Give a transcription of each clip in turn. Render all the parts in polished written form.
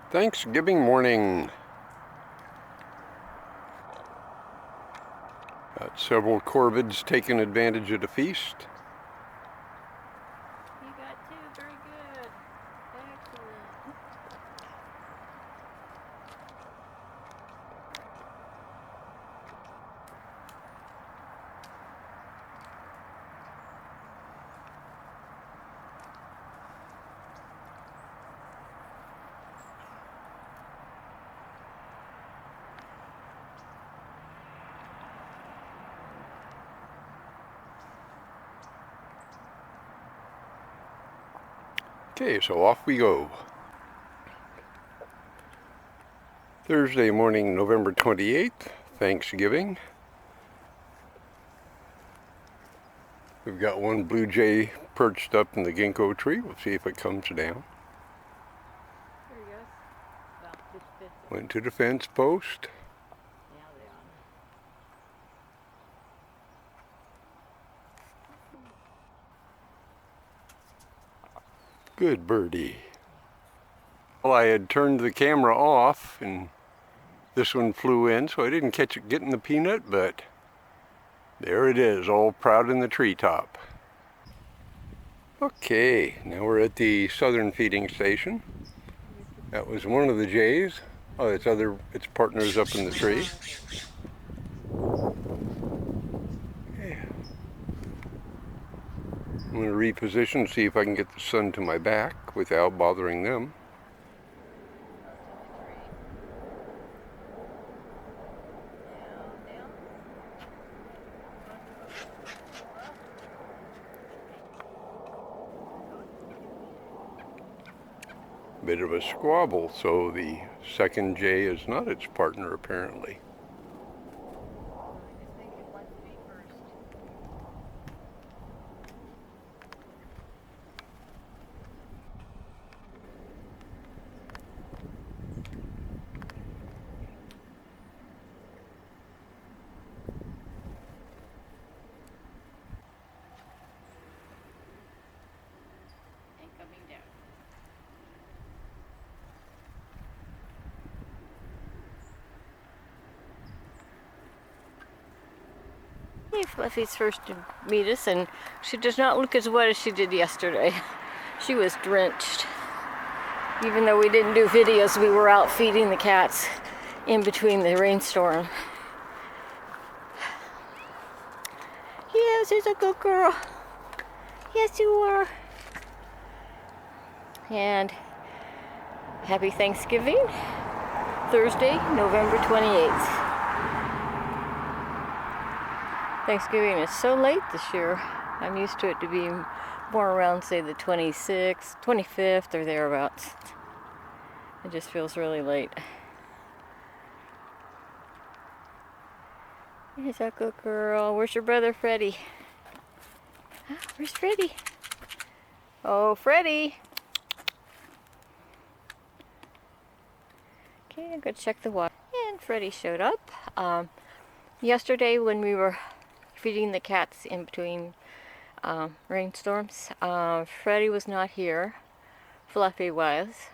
Thanksgiving morning. Got several corvids taking advantage of the feast. You got two, very good. Excellent. Okay, so off we go. Thursday morning, November 28th, Thanksgiving. We've got one blue jay perched up in the ginkgo tree. We'll see if it comes down. There he goes. Well, this fits. Went to the fence post. Now they're on. Good birdie. Well, I had turned the camera off and this one flew in, so I didn't catch it getting the peanut, but there it is, all proud in the treetop. Okay, now we're at the southern feeding station. That was one of the jays. Oh, its partners up in the tree. Yeah. I'm going to reposition, see if I can get the sun to my back without bothering them. Bit of a squabble, so the second jay is not its partner apparently. I think it wants to be first. And coming down. Fluffy's first to meet us, and she does not look as wet as she did yesterday. She was drenched. Even though we didn't do videos, we were out feeding the cats in between the rainstorm. Yes, she's a good girl. Yes, you are. And happy Thanksgiving, Thursday, November 28th. Thanksgiving is so late this year. I'm used to it to be more around, say, the 26th, 25th, or thereabouts. It just feels really late. Here's that good girl. Where's your brother, Freddie? Where's Freddie? Oh, Freddie! Okay, I'm gonna check the water. And Freddie showed up. Yesterday when we were feeding the cats in between rainstorms, Freddie was not here. Fluffy was.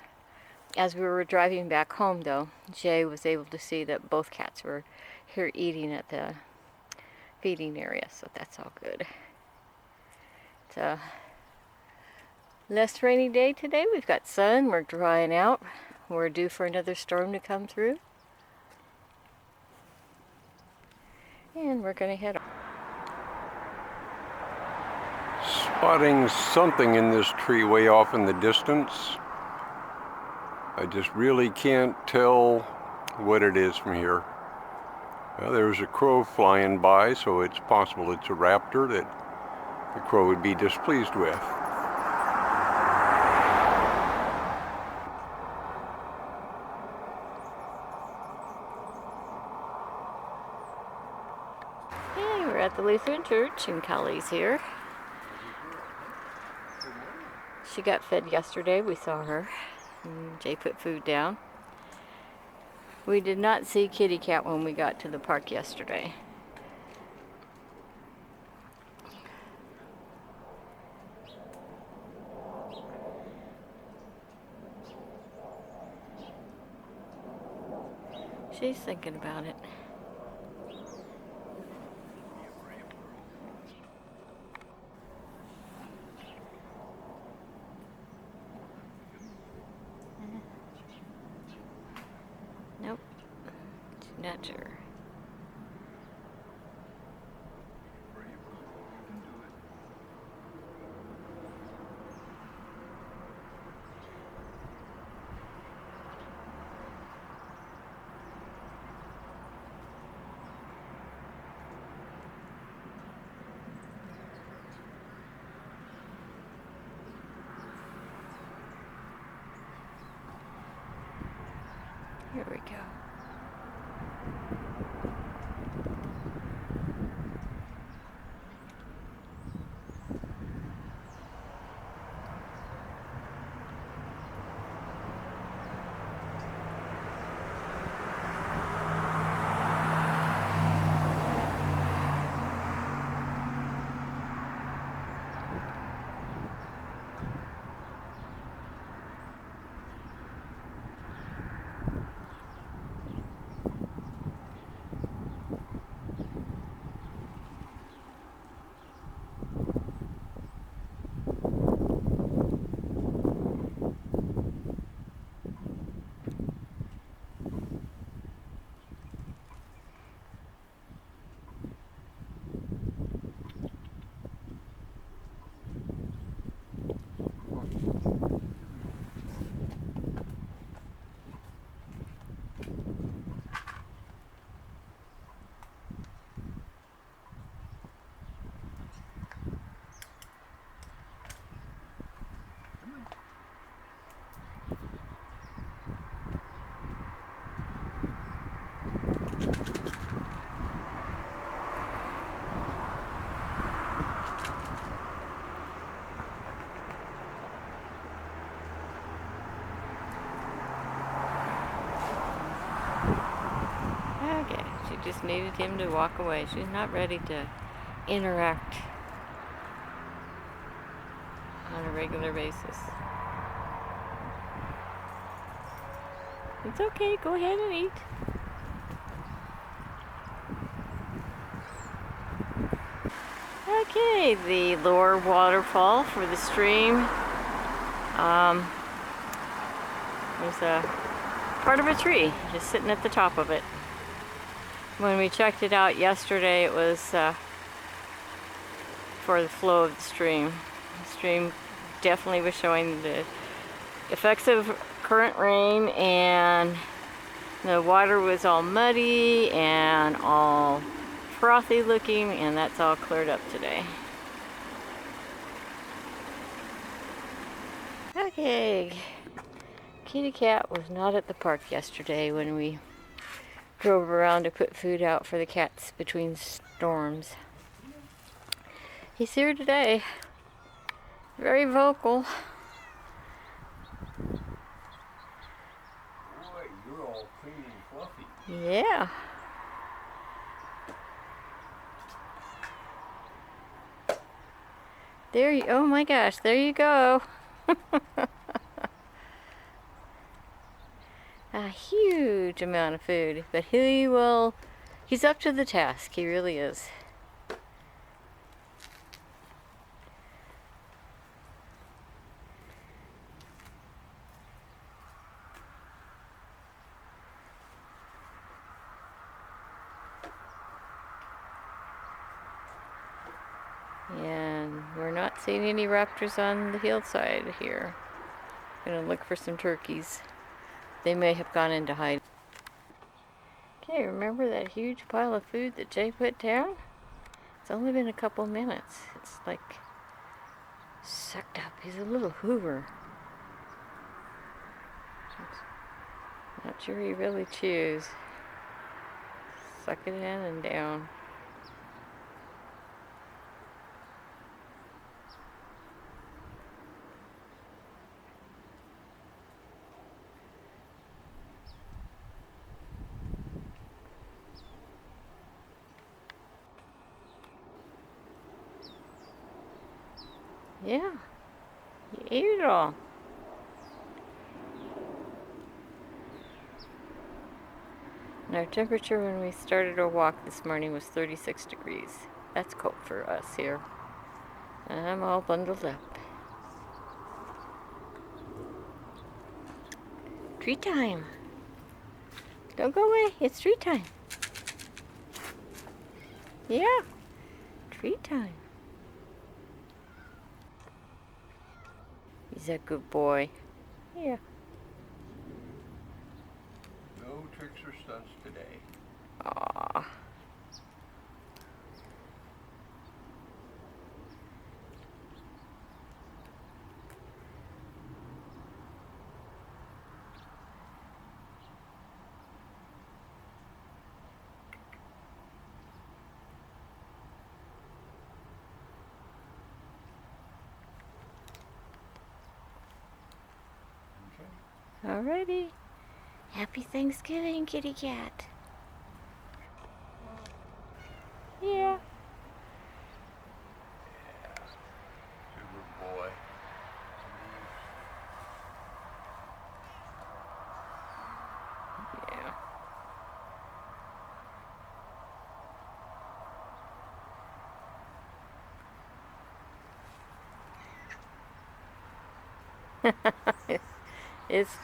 As we were driving back home, though, Jay was able to see that both cats were here eating at the feeding area, so that's all good. It's a less rainy day today. We've got sun. We're drying out. We're due for another storm to come through. And we're going to head on. Spotting something in this tree way off in the distance. I just really can't tell what it is from here. Well, there's a crow flying by, so it's possible it's a raptor that the crow would be displeased with. Hey, we're at the Lutheran Church, and Callie's here. She got fed yesterday. We saw her. And Jay put food down. We did not see Kitty Cat when we got to the park yesterday. She's thinking about it. Nope. She's not sure. Here we go. Okay, she just needed him to walk away. She's not ready to interact on a regular basis. It's okay, go ahead and eat. Okay, the lower waterfall for the stream. There's a part of a tree just sitting at the top of it. When we checked it out yesterday, it was for the flow of the stream. The stream definitely was showing the effects of current rain, and the water was all muddy and all frothy looking, and that's all cleared up today. Okay, kitty cat was not at the park yesterday when we drove around to put food out for the cats between storms. He's here today, very vocal. Boy, you're all clean and fluffy. Yeah. There you, oh my gosh, there you go. A huge amount of food, but he's up to the task, he really is. And we're not seeing any raptors on the hillside here. Gonna look for some turkeys. They may have gone into hide. Okay, remember that huge pile of food that Jay put down? It's only been a couple minutes. It's like sucked up. He's a little hoover. Not sure he really chews. Suck it in and down. Yeah, you ate it all. And our temperature when we started our walk this morning was 36 degrees. That's cold for us here. And I'm all bundled up. Treat time. Don't go away. It's treat time. Yeah. Treat time. He's a good boy. Yeah. No tricks or stunts today. Aww. Alrighty. Happy Thanksgiving, kitty cat. Yeah. Super boy.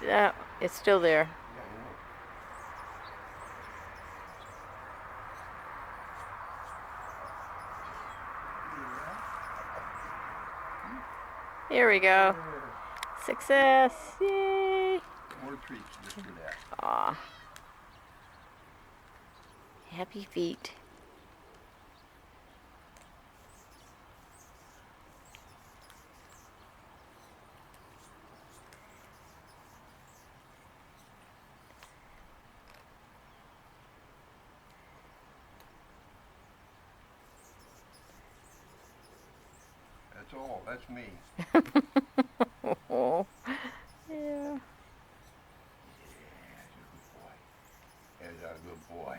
Yeah. It's still there. Yeah, I know. Here we go. Success! Yay! More treats just for that. Aw. Happy feet. That's all. That's me. Oh. Yeah. That's a good boy.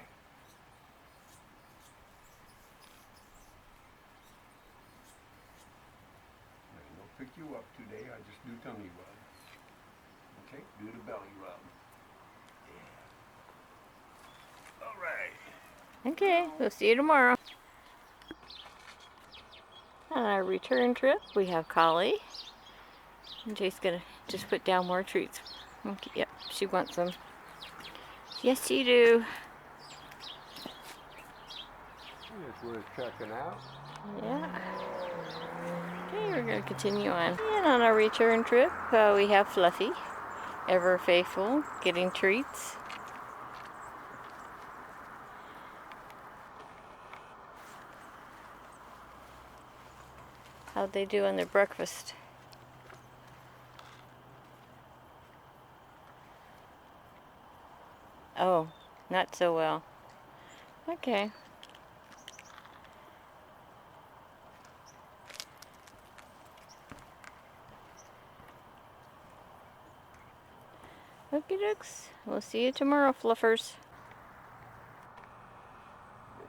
I'll pick you up today. I just do tummy rub. Okay? Do the belly rub. Yeah. All right. Okay, we'll see you tomorrow. On our return trip, we have Collie. And Jay's gonna just put down more treats. Okay, yep, she wants some. Yes, you do. It's worth checking out. Yeah. Okay, we're gonna continue on. And on our return trip, we have Fluffy, ever faithful, getting treats. How'd they do on their breakfast? Oh, not so well. Okay. Okie dokes. We'll see you tomorrow, Fluffers.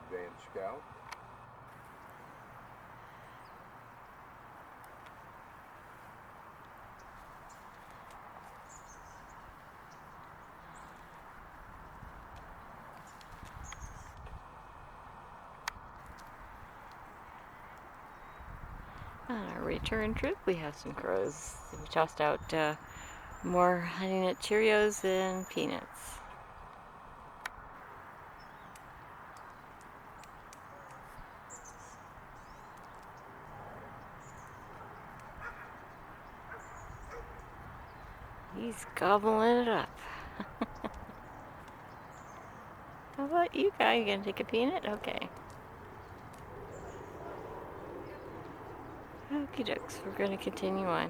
Advanced Scout. On our return trip, we have some crows. We tossed out more Honey Nut Cheerios and peanuts. He's gobbling it up. How about you guys? You gonna take a peanut? Okay. Okie dokes, we're gonna continue on.